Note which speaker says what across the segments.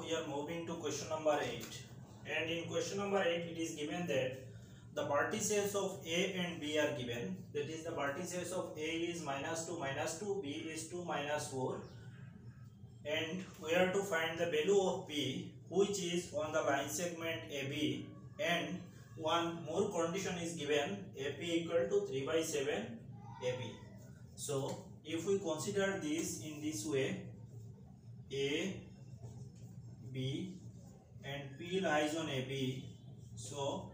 Speaker 1: we are moving to question number 8, and in question number 8 it is given that the partitions of A and B are given. That is, the partitions of A is -2, B is 2, -4, and we are to find the value of P, which is on the line segment AB, and one more condition is given, AP equal to 3/7 AB. So if we consider this in this way, A, B and P lies on AB, so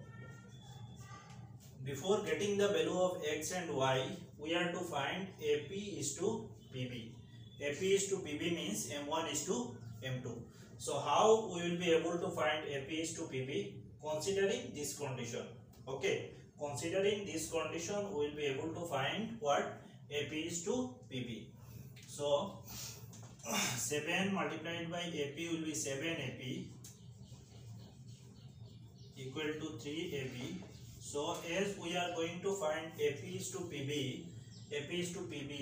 Speaker 1: before getting the value of X and Y, we are to find AP is to PB. AP is to PB means M1 is to M2. So how we will be able to find AP is to PB? Considering this condition. Okay, considering this condition, we will be able to find what? AP is to PB. So 7 multiplied by AP will be 7AP equal to 3AB. So as we are going to find AP is to PB,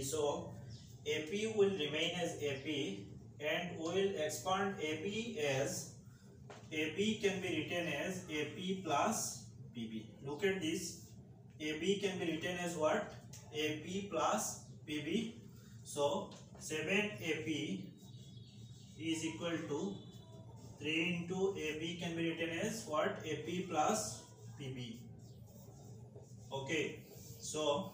Speaker 1: so AP will remain as AP, and we will expand AB as AB can be written as AP plus PB. Look at this, AB can be written as what? AP plus PB. So 7AP is equal to 3 into AB can be written as what? AP plus PB. Okay, so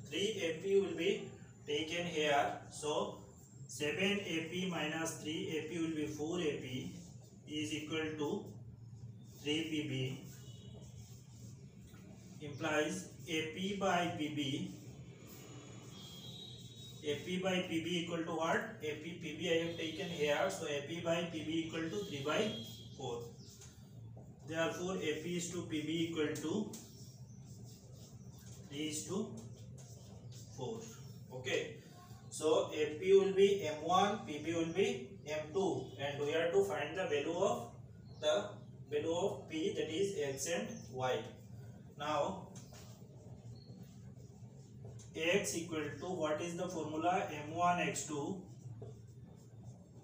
Speaker 1: 3AP will be taken here. So 7AP minus 3AP will be 4AP is equal to 3PB, implies AP by PB equal to what? AP PB I have taken here, so AP by PB equal to 3/4. Therefore AP is to PB equal to 3:4. Okay, so AP will be M1, PB will be M2, and we are to find the value of P, that is X and Y. Now X equal to, what is the formula? M1 X2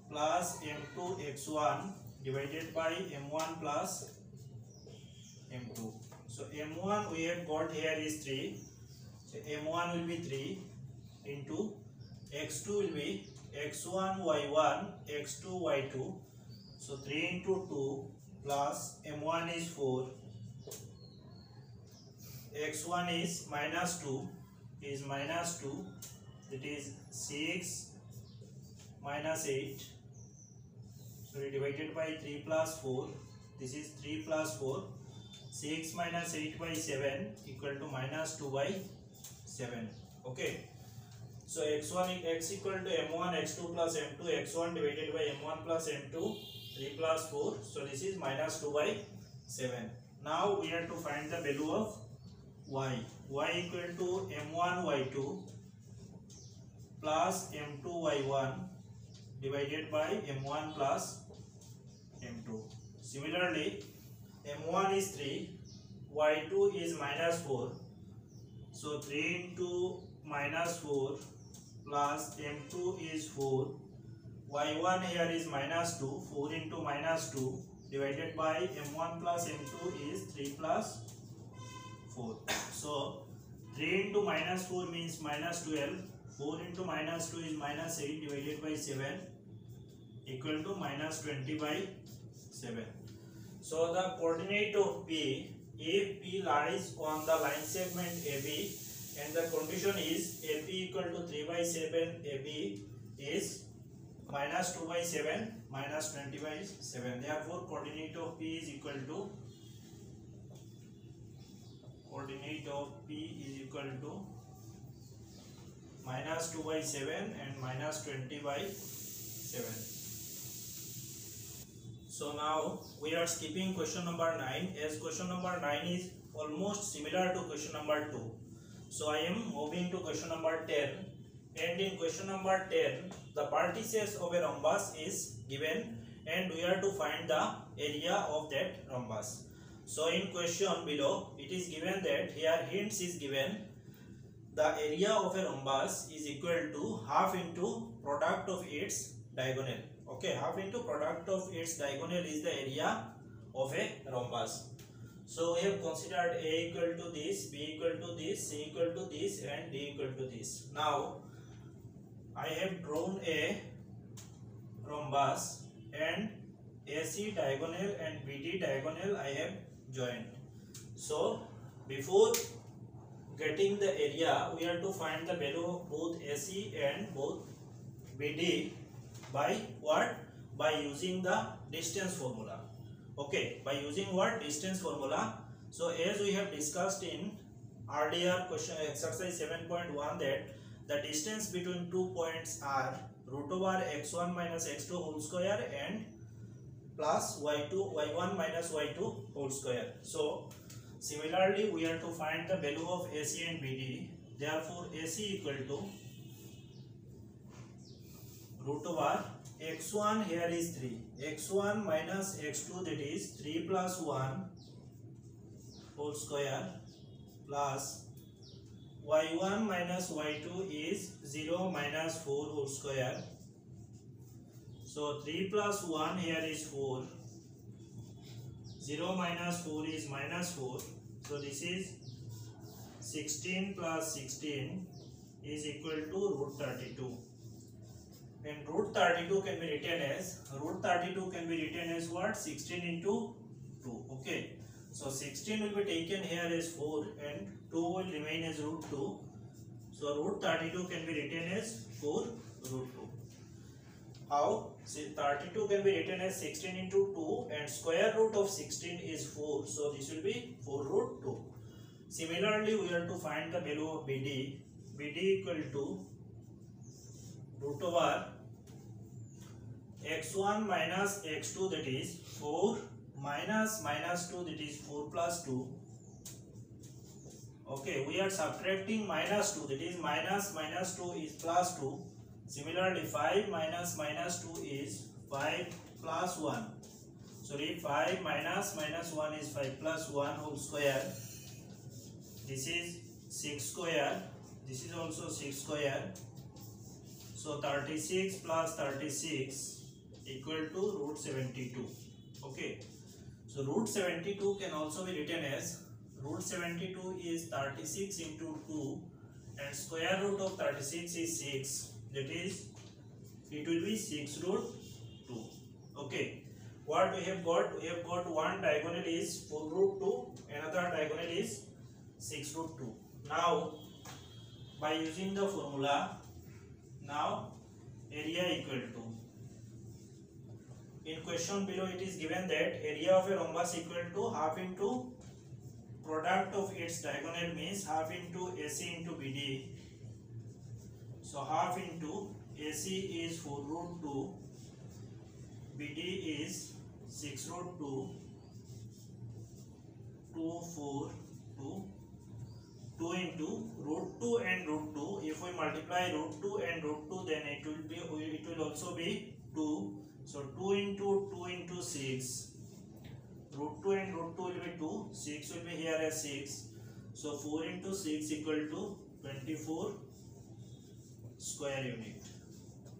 Speaker 1: plus M2 X1 divided by M1 plus M2. So M1 we have got here is 3. So M1 will be 3 into X2 will be X1 Y1 X2 Y2. So 3 into 2 plus M1 is 4. X1 is -2 is -2, that is 6 minus 8. So divided by 3 plus 4. This is 3 plus 4. 6 minus 8 by 7 equal to -2/7. Okay, so X equal to M1 X2 plus M2 X1 divided by M1 plus M2, 3 plus 4, so this is -2/7. Now we have to find the value of Y equal to M1 Y2 plus M2 Y1 divided by M1 plus M2. Similarly, M1 is 3, Y2 is -4, so 3 into -4 plus M2 is 4, Y1 here is -2, 4 into -2 divided by M1 plus M2 is 3 plus 4. So 3 into -4 means -12, 4 into -2 is -8 divided by 7 equal to -20/7. So the coordinate of P, if P lies on the line segment AB and the condition is AP equal to 3/7 AB is -2/7 -20/7. Therefore coordinate of P is equal to -2/7 and -20/7. So now we are skipping question number 9, as question number 9 is almost similar to question number 2. So I am moving to question number 10, and in question number 10 the partitions of a rhombus is given and we are to find the area of that rhombus. So in question below it is given that here hints is given, the area of a rhombus is equal to half into product of its diagonal. Okay, half into product of its diagonal is the area of a rhombus. So we have considered A equal to this, B equal to this, C equal to this, and D equal to this. Now I have drawn a rhombus and AC diagonal and BD diagonal I have joined. So before getting the area, we have to find the value of both AC and both BD by what? By using the distance formula. Okay, by using what? Distance formula. So as we have discussed in RDR question exercise 7.1 that the distance between 2 points are root over x1 minus x2 whole square and plus y1 minus y2 whole square. So similarly we are to find the value of AC and BD. Therefore AC equal to root over x1 here is 3, x1 minus x2 that is 3 plus 1 whole square plus y1 minus y2 is 0 minus 4 whole square. So 3 plus 1 here is 4, 0 minus 4 is minus 4. So this is 16 plus 16 is equal to root 32. And root 32 can be written as what? 16 into 2. Okay. So 16 will be taken here as 4 and 2 will remain as root 2. So root 32 can be written as 4 root 2. How? See, 32 can be written as 16 into 2 and square root of 16 is 4. So this will be 4 root 2. Similarly, we have to find the value of BD. BD equal to root over x1 minus x2 that is 4 minus minus 2 that is 4 plus 2. Okay, we are subtracting minus 2 that is minus 2 is plus 2. Similarly 5 minus 2 is 5 plus 1. Sorry, 5 minus 1 is 5 plus 1 whole square. This is 6 square. This is also 6 square. So 36 plus 36 equal to root 72. Okay. So root 72 can also be written as root 72 is 36 into 2 and square root of 36 is 6. That is, it will be 6 root 2. Okay. What we have got? We have got one diagonal is 4 root 2, another diagonal is 6 root 2. Now, by using the formula, now area equal to, in question below it is given that area of a rhombus equal to half into product of its diagonal means half into AC into BD. So half into AC is 4 root 2, BD is 6 root 2, 2, 4, 2, 2 into root 2 and root 2. If we multiply root 2 and root 2, then it will also be 2. So 2 into 6. Root 2 and root 2 will be 2. 6 will be here as 6. So 4 into 6 equal to 24 square unit.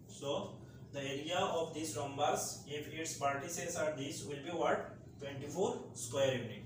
Speaker 1: So the area of this rhombus, if its vertices are this, will be what? 24 square unit.